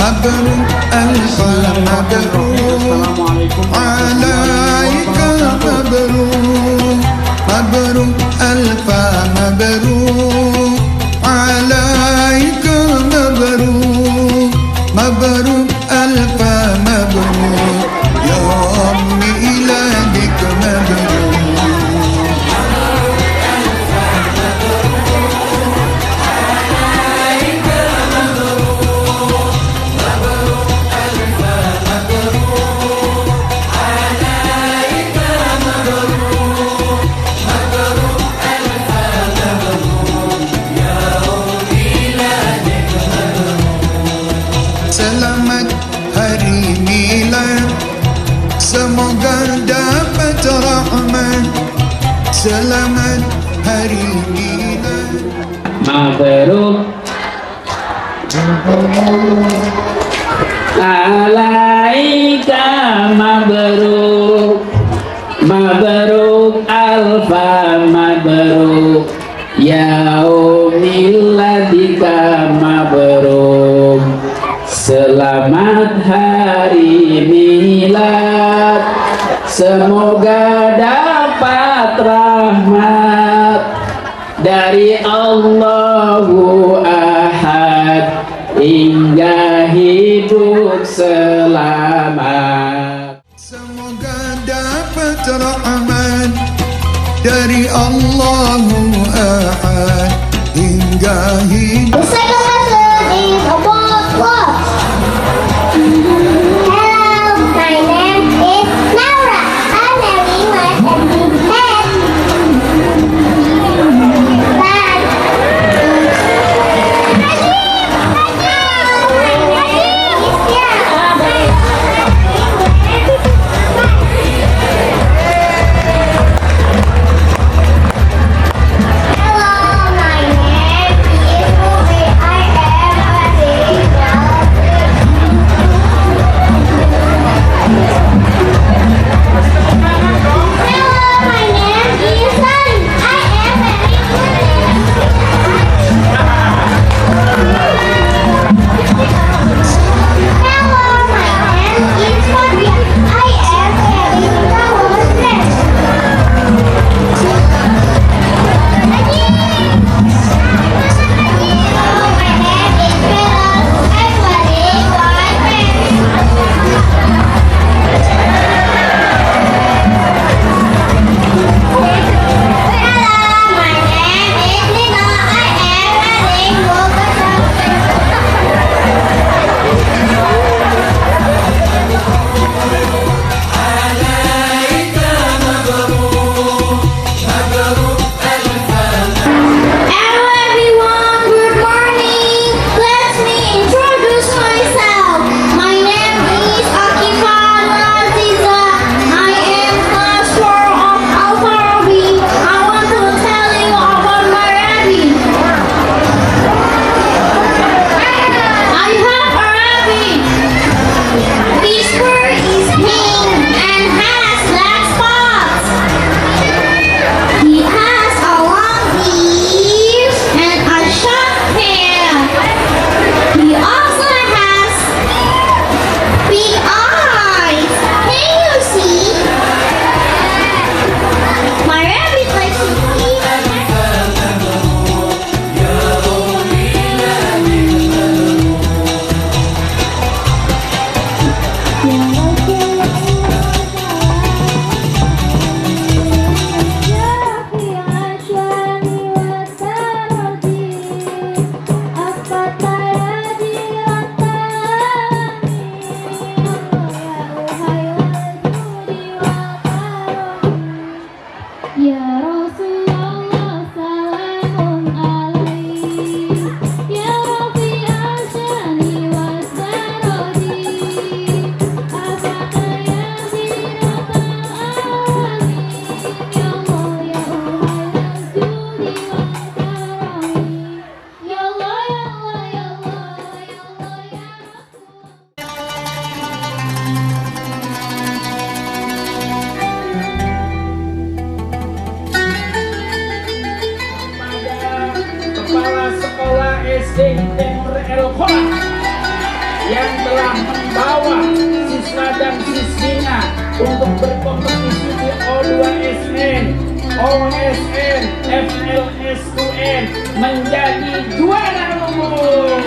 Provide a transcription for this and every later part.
مبروك ألف مبروك عليك مبروك مبروك ألف مبروك عليك مبروك مبروك ألف مبروك يوم ميلادك مبروك Selamat hari milad, semoga dapat rahmat. Selamat hari milad. Mabruk alaika mabruk mabruk alfa mabruk yaumiladika mabruk. Selamat hari milad, semoga dapat rahmat dari Allahu Ahad hingga hidup selamat. Semoga dapat rahmat dari Allahu Ahad hingga hidup. telah membawa siswa dan siswinya untuk berkompetisi di O2SN, OSN, FLS2N menjadi juara umum.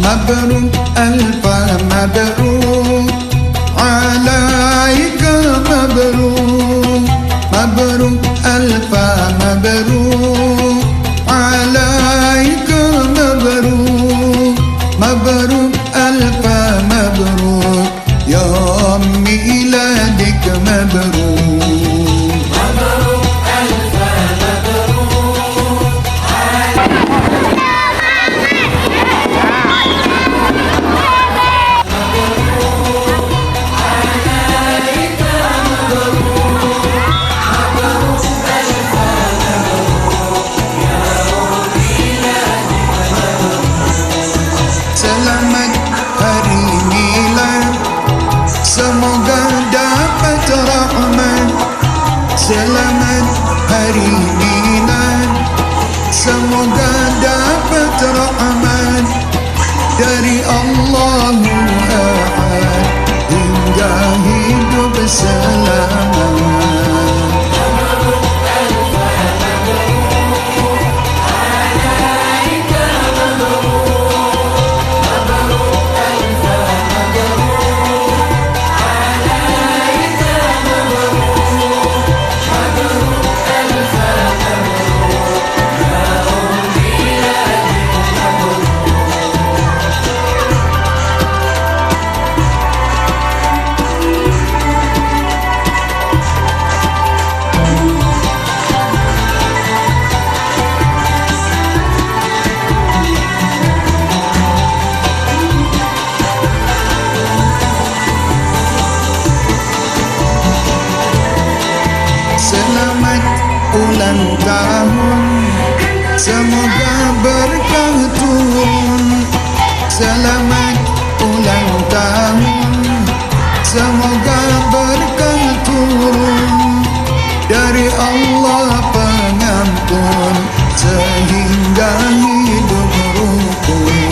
مبروك ألف مبروك عليك مبروك مبروك ألف مبروك عليك مبروك مبروك ألف مبروك يوم ميلادك مبروك مبروك ألف Selamat hari milad, semoga dapat rahmat. Selamat hari milad, semoga dapat rahmat dari Allahu Ahad hingga hidup selamat. Selamat ulang tahun, semoga berkah turun. Selamat ulang tahun, semoga berkah turun dari Allah pengampun sehingga hidup rukun.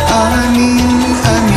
Amin, amin.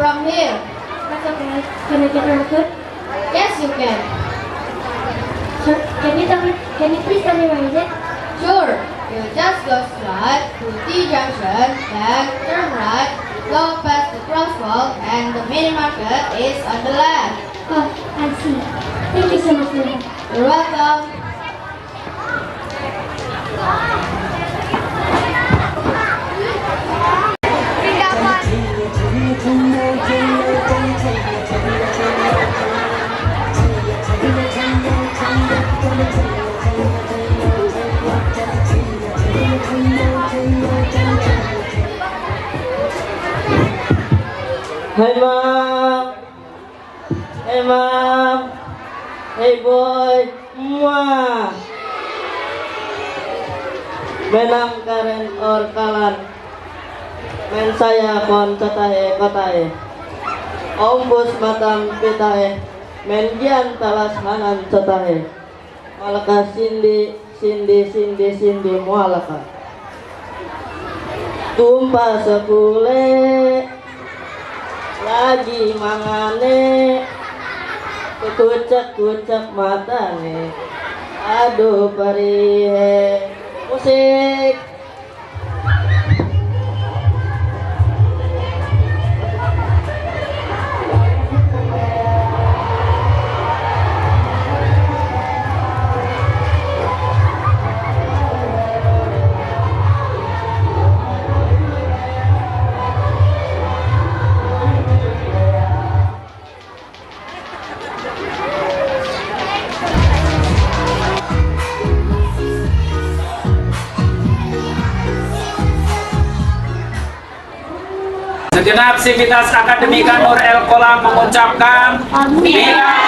from here. That's okay. Can I get a record? Yes, you can. Sir, can you please tell me where is it? Sure. You just go straight to T junction, then turn right, go past the crosswalk, and the mini market is on the left. Oh, I see. Thank you so much for that. You're welcome. Hey mom, hey mom, hey boy, muah. Benang karen or kalan, men saya kon kotahe. Ombus matam pitahe, men gian talas hanan cotahe. Malaka sindi mualaka. Tumpah sekule. Lagi mangane kucak matane, aduh perihe. Musik. Segenap sivitas akademika Nur El Qolam mengucapkan Milad.